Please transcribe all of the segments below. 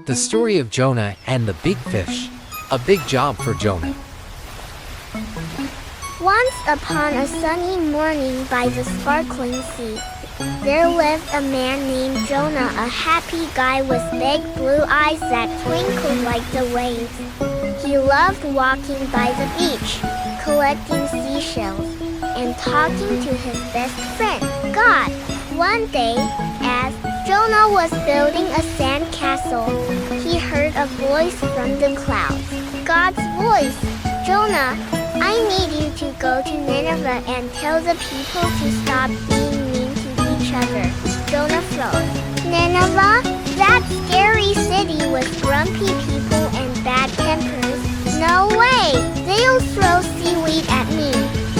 The story of Jonah and the big fish. A big job for Jonah. Once upon a sunny morning by the sparkling sea, there lived a man named Jonah, a happy guy with big blue eyes that twinkled like the waves. He loved walking by the beach, collecting seashells, and talking to his best friend, God. One day, as Jonah was building a sand castle, he heard a voice from the clouds. God's voice, Jonah, I need you to go to Nineveh and tell the people to stop being mean to each other. Jonah froze. Nineveh? That scary city with grumpy people and bad tempers? No way! They'll throw seaweed at me.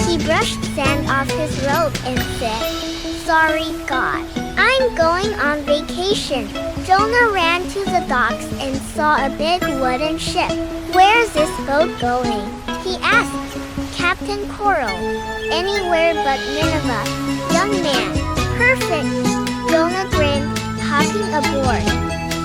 He brushed sand off his robe and said, Sorry, God. I'm going on vacation. Jonah ran to the docks and saw a big wooden ship. Where's this boat going? He asked. Captain Coral. Anywhere but Nineveh. Young man. Perfect. Jonah grinned, hopping aboard.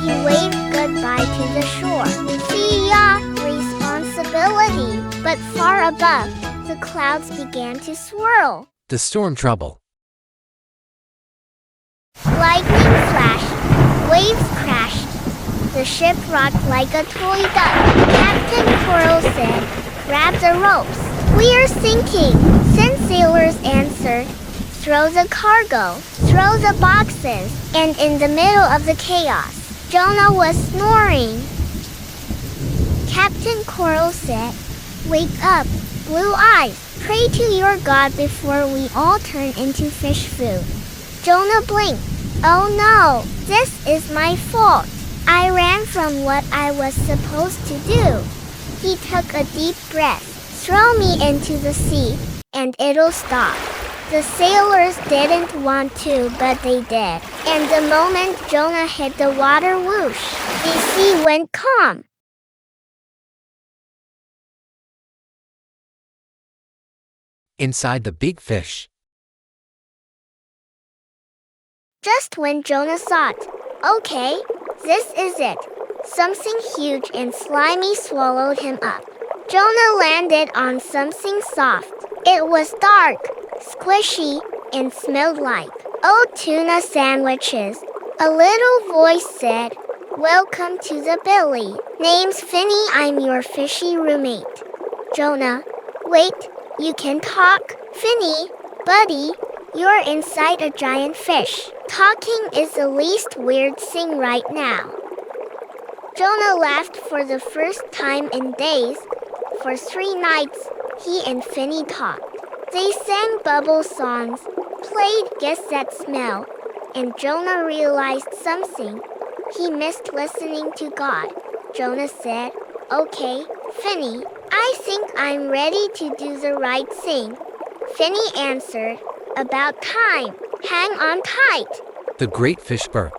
He waved goodbye to the shore. See ya, responsibility. But far above, the clouds began to swirl. The storm trouble. Lightning flashed. Waves crashed. The ship rocked like a toy duck. Captain Coral said, Grab the ropes. We're sinking. Send sailors answered. Throw the cargo. Throw the boxes. And in the middle of the chaos, Jonah was snoring. Captain Coral said, Wake up, Blue Eyes. Pray to your God before we all turn into fish food. Jonah blinked. Oh no, this is my fault. I ran from what I was supposed to do. He took a deep breath. Throw me into the sea, and it'll stop. The sailors didn't want to, but they did. And the moment Jonah hit the water, whoosh, the sea went calm. Inside the big fish. Just when Jonah thought, okay, this is it, something huge and slimy swallowed him up. Jonah landed on something soft. It was dark, squishy, and smelled like tuna sandwiches. A little voice said, Welcome to the Billy. Name's Finny, I'm your fishy roommate. Jonah, wait, you can talk? Finny, buddy, you're inside a giant fish. Talking is the least weird thing right now. Jonah laughed for the first time in days. For 3 nights, he and Finny talked. They sang bubble songs, played Guess That Smell, and Jonah realized something. He missed listening to God. Jonah said, Okay, Finny, I think I'm ready to do the right thing. Finny answered, About time. Hang on tight. The great fish burp.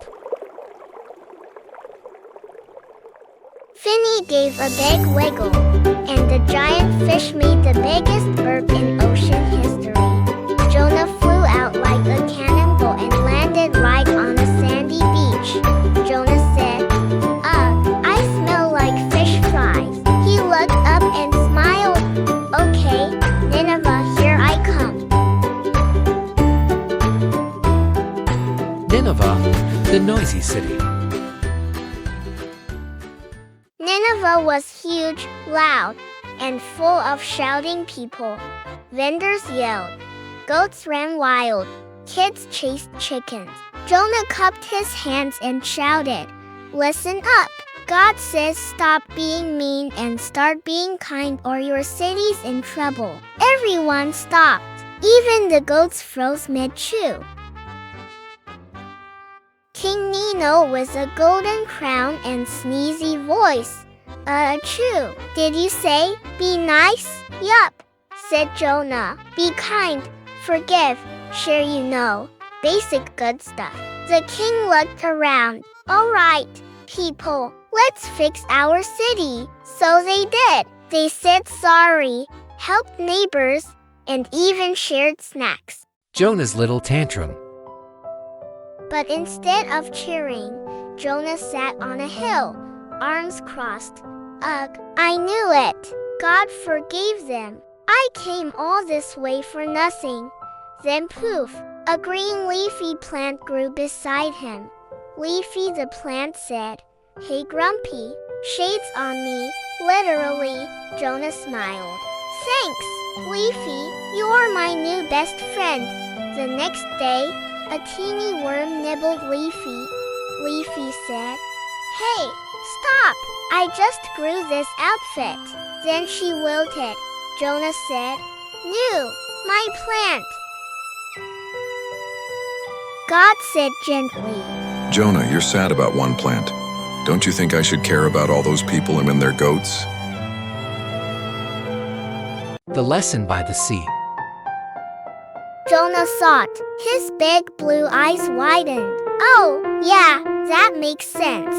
Finny gave a big wiggle, and the giant fish made the biggest burp in ocean history. Jonah flew out like a cannonball and landed right on a sandy beach. Jonah said, I smell like fish fries. He looked up and smiled. Okay, Nineveh, here I come. Nineveh, the noisy city. Nineveh was huge, loud, and full of shouting people. Vendors yelled. Goats ran wild. Kids chased chickens. Jonah cupped his hands and shouted, Listen up. God says stop being mean and start being kind or your city's in trouble. Everyone stopped. Even the goats froze mid-chew. King Nino with a golden crown and sneezy voice. Achoo. Did you say, be nice? Yup, said Jonah. Be kind, forgive, share you know. Basic good stuff. The king looked around. All right, people, let's fix our city. So they did. They said sorry, helped neighbors, and even shared snacks. Jonah's little tantrum. But instead of cheering, Jonah sat on a hill, arms crossed. Ugh, I knew it. God forgave them. I came all this way for nothing. Then poof, a green leafy plant grew beside him. Leafy the plant said, "Hey Grumpy, shades on me." Literally, Jona smiled. "Thanks, Leafy, you're my new best friend." The next day, a teeny worm nibbled Leafy. Leafy said, "Hey, stop! I just grew this outfit." Then she wilted. Jona said, "New, my plant." God said gently, Jonah, you're sad about one plant. Don't you think I should care about all those people and their goats? The lesson by the sea. Jona thought. His big blue eyes widened. Oh, yeah, that makes sense.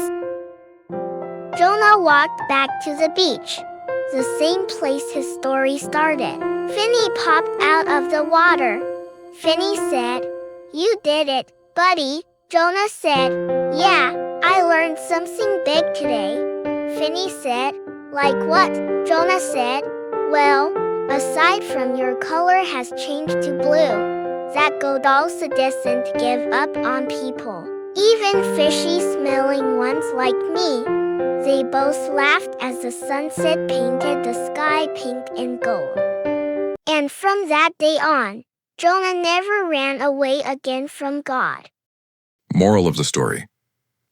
Jona walked back to the beach, the same place his story started. Finny popped out of the water. Finny said, "You did it, buddy." Jona said, "Yeah, I learned something big today." Finny said, "Like what?" Jona said, "Well, aside from your color has changed to blue, that God also doesn't give up on people. Even fishy smelling ones like me." They both laughed as the sunset painted the sky pink and gold. And from that day on, Jona never ran away again from God. Moral of the story.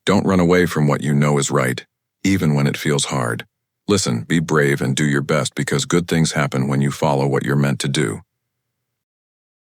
Don't run away from what you know is right, even when it feels hard. Listen, be brave and do your best because good things happen when you follow what you're meant to do.